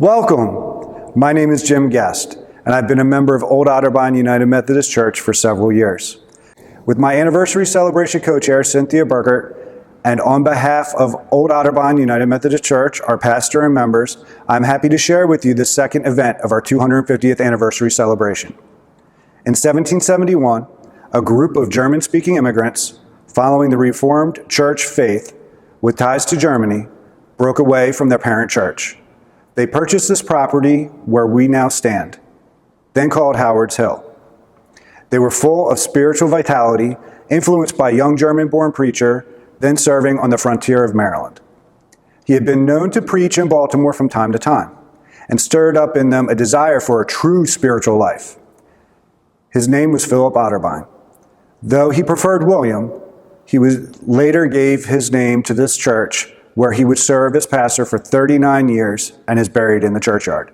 Welcome. My name is Jim Guest, and I've been a member of Old Otterbein United Methodist Church for several years. With my anniversary celebration co-chair, Cynthia Burkert, and on behalf of Old Otterbein United Methodist Church, our pastor and members, I'm happy to share with you the second event of our 250th anniversary celebration. In 1771, a group of German-speaking immigrants, following the Reformed Church faith with ties to Germany, broke away from their parent church. They purchased this property where we now stand, then called Howard's Hill. They were full of spiritual vitality, influenced by a young German-born preacher, then serving on the frontier of Maryland. He had been known to preach in Baltimore from time to time, and stirred up in them a desire for a true spiritual life. His name was Philip Otterbein. Though he preferred William, he later gave his name to this church, where he would serve as pastor for 39 years and is buried in the churchyard.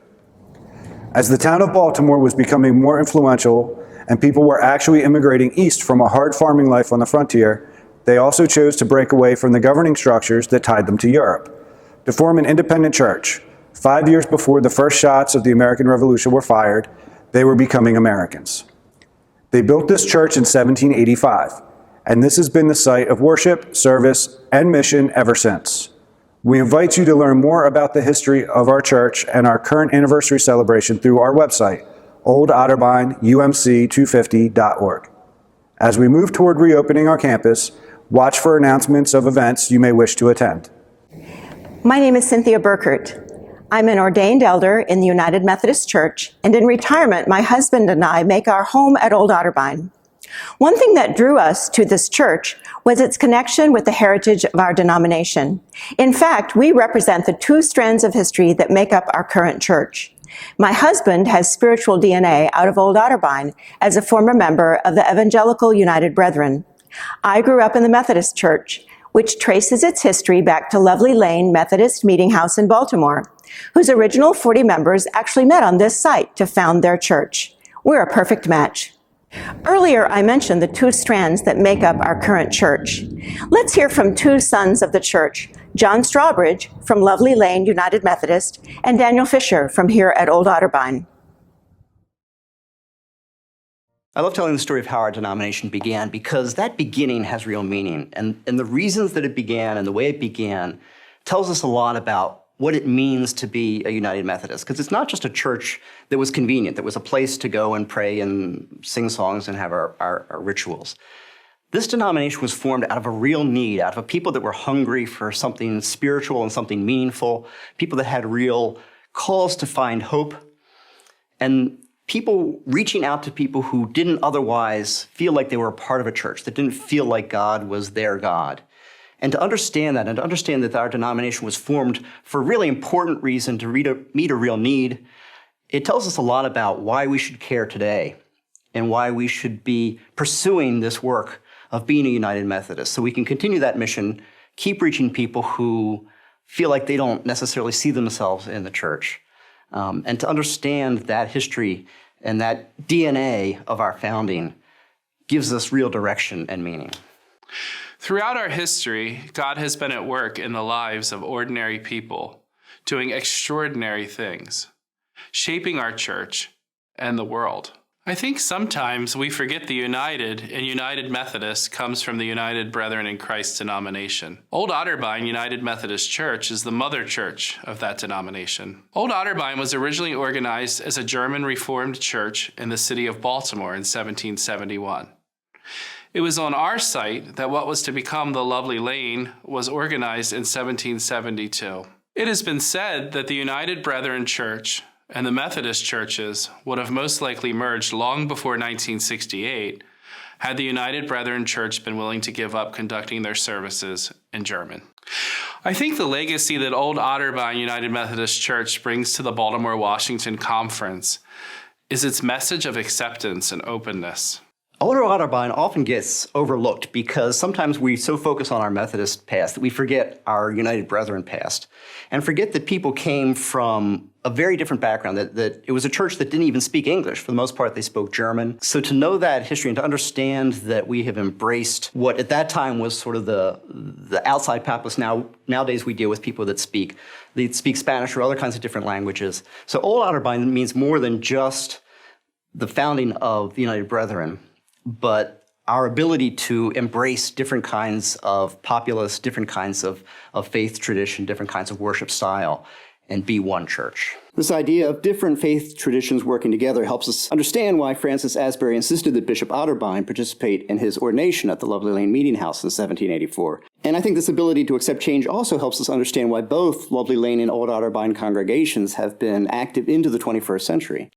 As the town of Baltimore was becoming more influential and people were actually immigrating east from a hard farming life on the frontier, they also chose to break away from the governing structures that tied them to Europe, to form an independent church. 5 years before the first shots of the American Revolution were fired, they were becoming Americans. They built this church in 1785, and this has been the site of worship, service, and mission ever since. We invite you to learn more about the history of our church and our current anniversary celebration through our website, oldotterbeinumc250.org. As we move toward reopening our campus, watch for announcements of events you may wish to attend. My name is Cynthia Burkert. I'm an ordained elder in the United Methodist Church, and in retirement, my husband and I make our home at Old Otterbein. One thing that drew us to this church was its connection with the heritage of our denomination. In fact, we represent the two strands of history that make up our current church. My husband has spiritual DNA out of Old Otterbein as a former member of the Evangelical United Brethren. I grew up in the Methodist Church, which traces its history back to Lovely Lane Methodist Meeting House in Baltimore, whose original 40 members actually met on this site to found their church. We're a perfect match. Earlier, I mentioned the two strands that make up our current church. Let's hear from two sons of the church, John Strawbridge from Lovely Lane United Methodist and Daniel Fisher from here at Old Otterbein. I love telling the story of how our denomination began because that beginning has real meaning. And the reasons that it began and the way it began tells us a lot about what it means to be a United Methodist. Because it's not just a church that was convenient, that was a place to go and pray and sing songs and have our rituals. This denomination was formed out of a real need, out of a people that were hungry for something spiritual and something meaningful, people that had real calls to find hope, and people reaching out to people who didn't otherwise feel like they were a part of a church, that didn't feel like God was their God. And to understand that, and to understand that our denomination was formed for a really important reason, to meet a real need, it tells us a lot about why we should care today and why we should be pursuing this work of being a United Methodist, so we can continue that mission, keep reaching people who feel like they don't necessarily see themselves in the church. And to understand that history and that DNA of our founding gives us real direction and meaning. Throughout our history, God has been at work in the lives of ordinary people, doing extraordinary things, shaping our church and the world. I think sometimes we forget the United, and United Methodist comes from the United Brethren in Christ denomination. Old Otterbein United Methodist Church is the mother church of that denomination. Old Otterbein was originally organized as a German Reformed church in the city of Baltimore in 1771. It was on our site that what was to become the Lovely Lane was organized in 1772. It has been said that the United Brethren Church and the Methodist churches would have most likely merged long before 1968 had the United Brethren Church been willing to give up conducting their services in German. I think the legacy that Old Otterbein United Methodist Church brings to the Baltimore-Washington Conference is its message of acceptance and openness. Older Otterbein often gets overlooked because sometimes we so focus on our Methodist past that we forget our United Brethren past and forget that people came from a very different background, that it was a church that didn't even speak English. For the most part, they spoke German. So to know that history and to understand that we have embraced what at that time was sort of the outside populace. Nowadays we deal with people that speak Spanish or other kinds of different languages. So Old Otterbein means more than just the founding of the United Brethren, but our ability to embrace different kinds of populace, different kinds of faith tradition, different kinds of worship style, and be one church. This idea of different faith traditions working together helps us understand why Francis Asbury insisted that Bishop Otterbein participate in his ordination at the Lovely Lane Meeting House in 1784. And I think this ability to accept change also helps us understand why both Lovely Lane and Old Otterbein congregations have been active into the 21st century.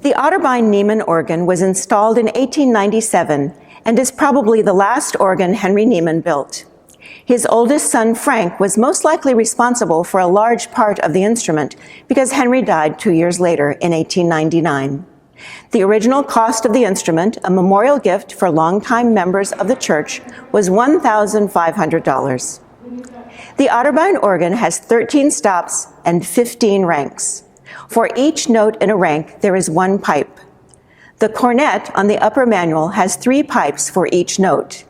The Otterbein Niemann organ was installed in 1897 and is probably the last organ Henry Niemann built. His oldest son, Frank, was most likely responsible for a large part of the instrument because Henry died 2 years later in 1899. The original cost of the instrument, a memorial gift for longtime members of the church, was $1,500. The Otterbein organ has 13 stops and 15 ranks. For each note in a rank, there is one pipe. The cornet on the upper manual has 3 pipes for each note.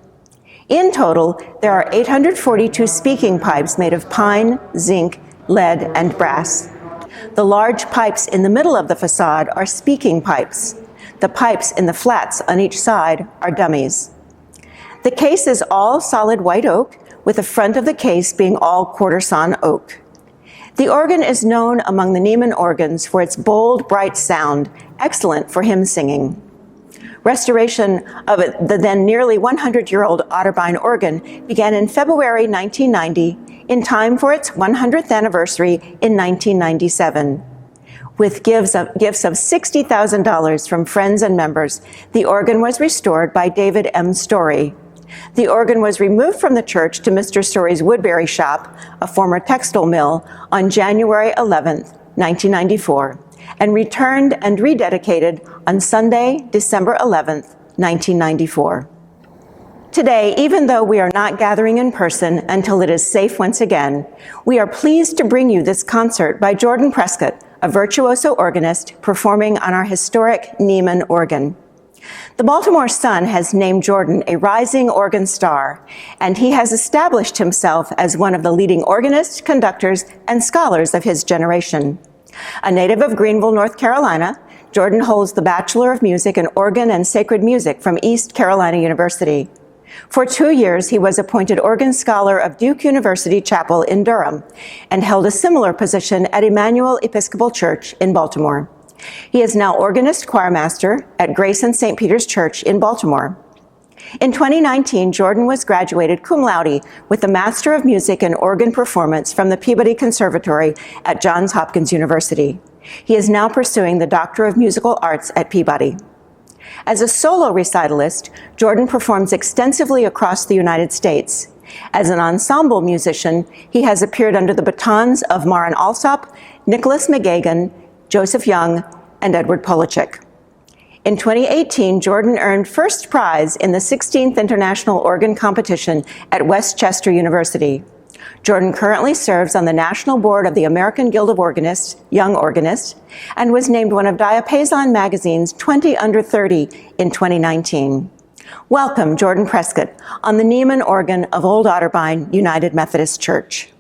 In total, there are 842 speaking pipes made of pine, zinc, lead, and brass. The large pipes in the middle of the facade are speaking pipes. The pipes in the flats on each side are dummies. The case is all solid white oak, with the front of the case being all quarter-sawn oak. The organ is known among the Niemann organs for its bold, bright sound, excellent for hymn singing. Restoration of the then nearly 100-year-old Otterbein organ began in February 1990 in time for its 100th anniversary in 1997. With gifts of $60,000 from friends and members, the organ was restored by David M. Story. The organ was removed from the church to Mr. Story's Woodbury shop, a former textile mill, on January 11, 1994, and returned and rededicated on Sunday, December 11, 1994. Today, even though we are not gathering in person until it is safe once again, we are pleased to bring you this concert by Jordan Prescott, a virtuoso organist performing on our historic Niemann organ. The Baltimore Sun has named Jordan a rising organ star, and he has established himself as one of the leading organists, conductors, and scholars of his generation. A native of Greenville, North Carolina, Jordan holds the Bachelor of Music in Organ and Sacred Music from East Carolina University. For 2 years, he was appointed organ scholar of Duke University Chapel in Durham and held a similar position at Emmanuel Episcopal Church in Baltimore. He is now organist choirmaster at Grace and St. Peter's Church in Baltimore. In 2019, Jordan was graduated cum laude with the Master of Music in Organ Performance from the Peabody Conservatory at Johns Hopkins University. He is now pursuing the Doctor of Musical Arts at Peabody. As a solo recitalist, Jordan performs extensively across the United States. As an ensemble musician, he has appeared under the batons of Maren Alsop, Nicholas McGagan, Joseph Young, and Edward Polachek. In 2018, Jordan earned first prize in the 16th International Organ Competition at West Chester University. Jordan currently serves on the National Board of the American Guild of Organists, Young Organist, and was named one of Diapason Magazine's 20 Under 30 in 2019. Welcome, Jordan Prescott, on the Niemann organ of Old Otterbein United Methodist Church.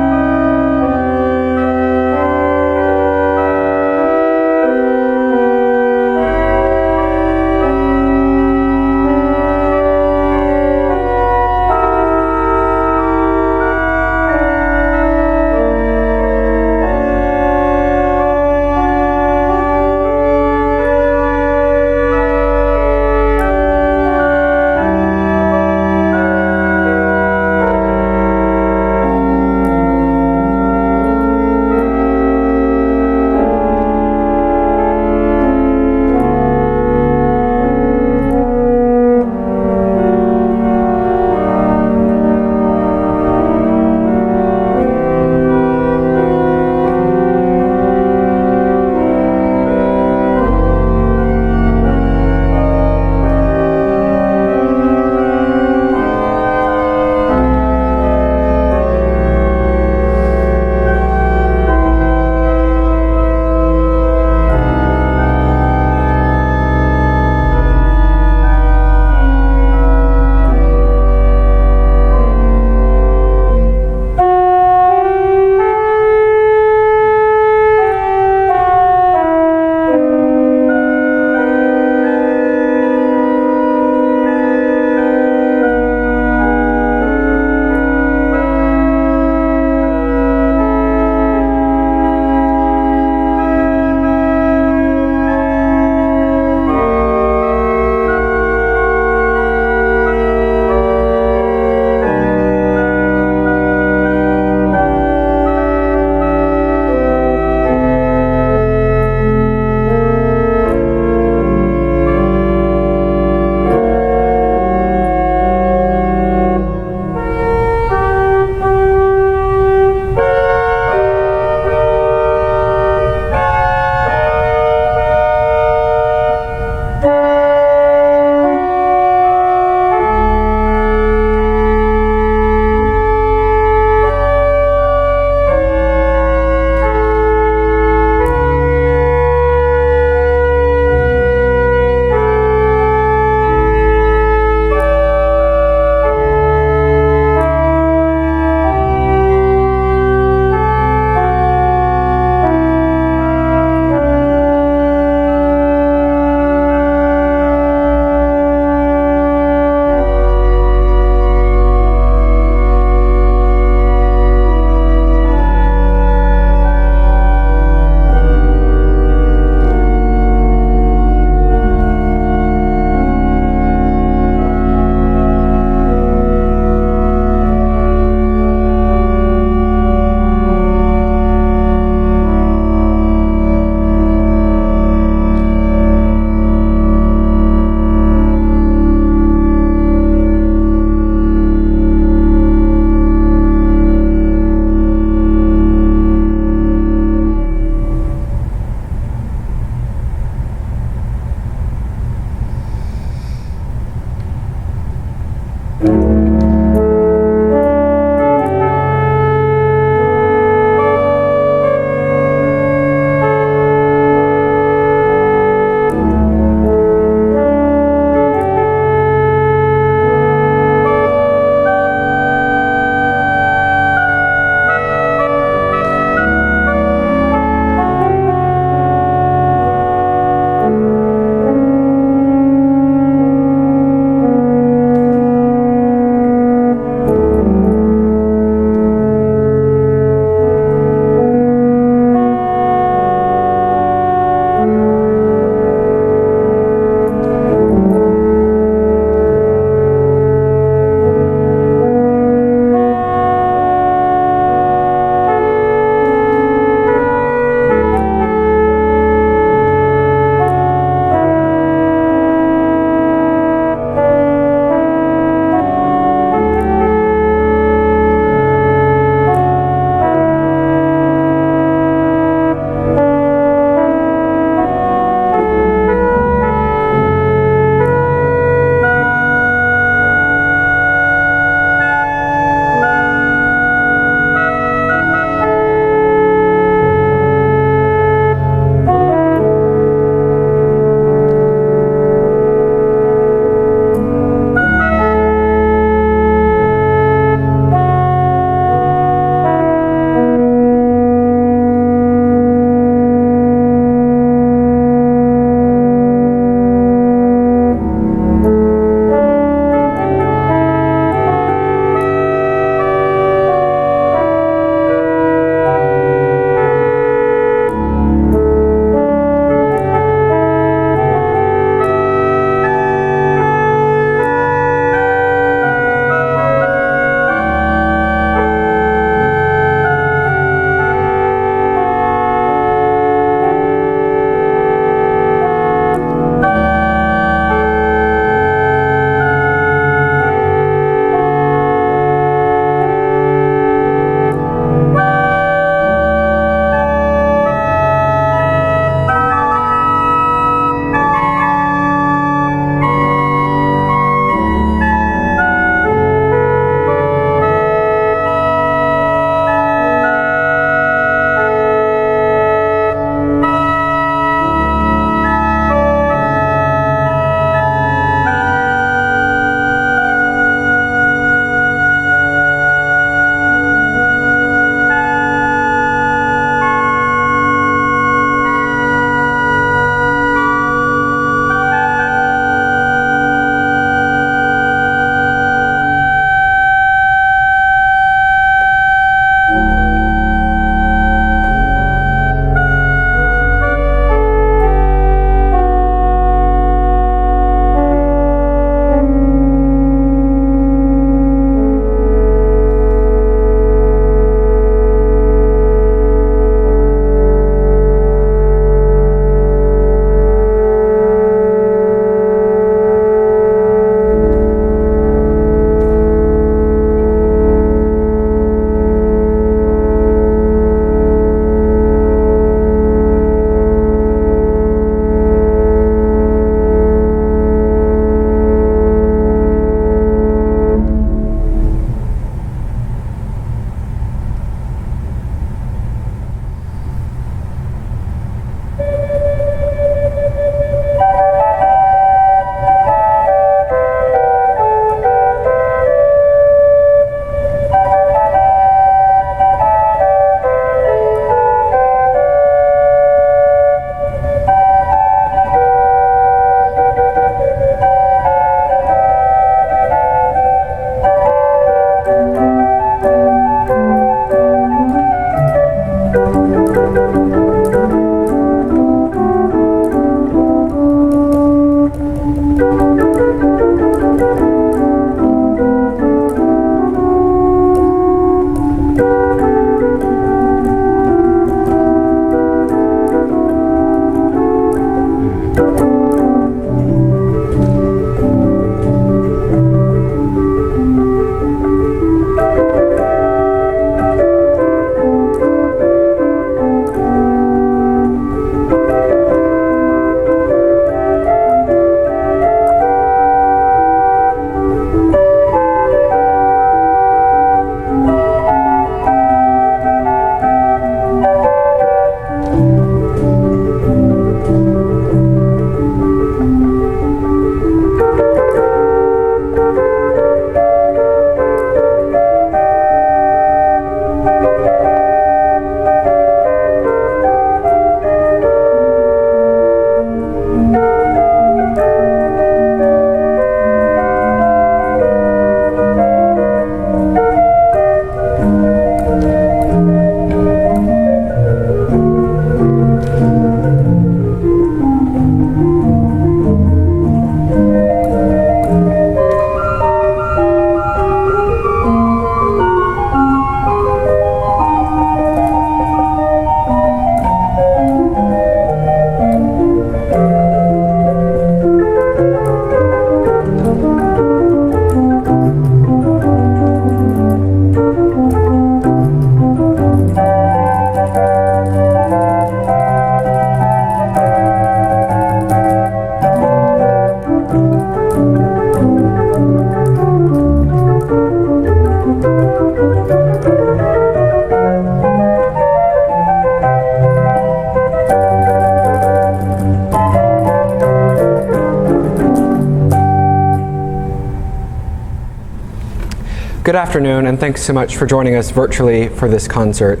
Good afternoon, and thanks so much for joining us virtually for this concert.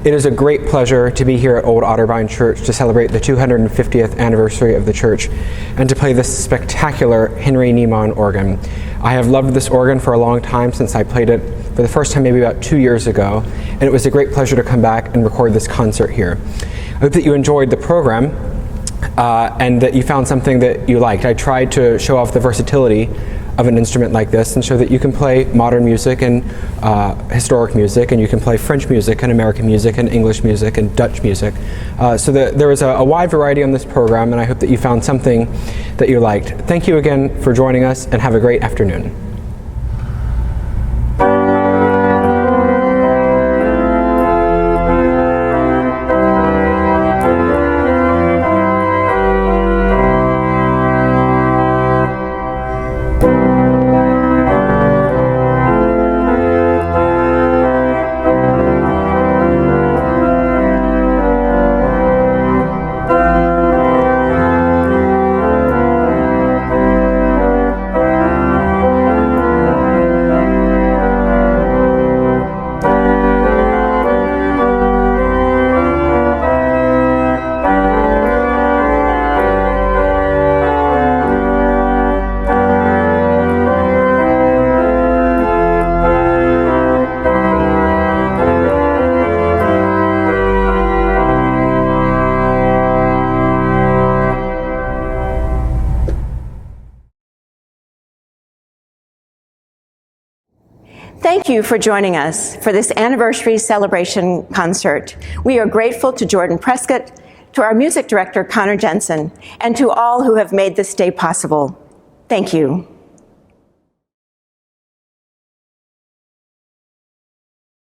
It is a great pleasure to be here at Old Otterbein Church to celebrate the 250th anniversary of the church and to play this spectacular Henry Niemann organ. I have loved this organ for a long time, since I played it for the first time maybe about 2 years ago, and it was a great pleasure to come back and record this concert here. I hope that you enjoyed the program and that you found something that you liked. I tried to show off the versatility of an instrument like this and show that you can play modern music and historic music, and you can play French music and American music and English music and Dutch music. So there was a wide variety on this program, and I hope that you found something that you liked. Thank you again for joining us, and have a great afternoon. Thank you for joining us for this anniversary celebration concert. We are grateful to Jordan Prescott, to our music director, Connor Jensen, and to all who have made this day possible. Thank you.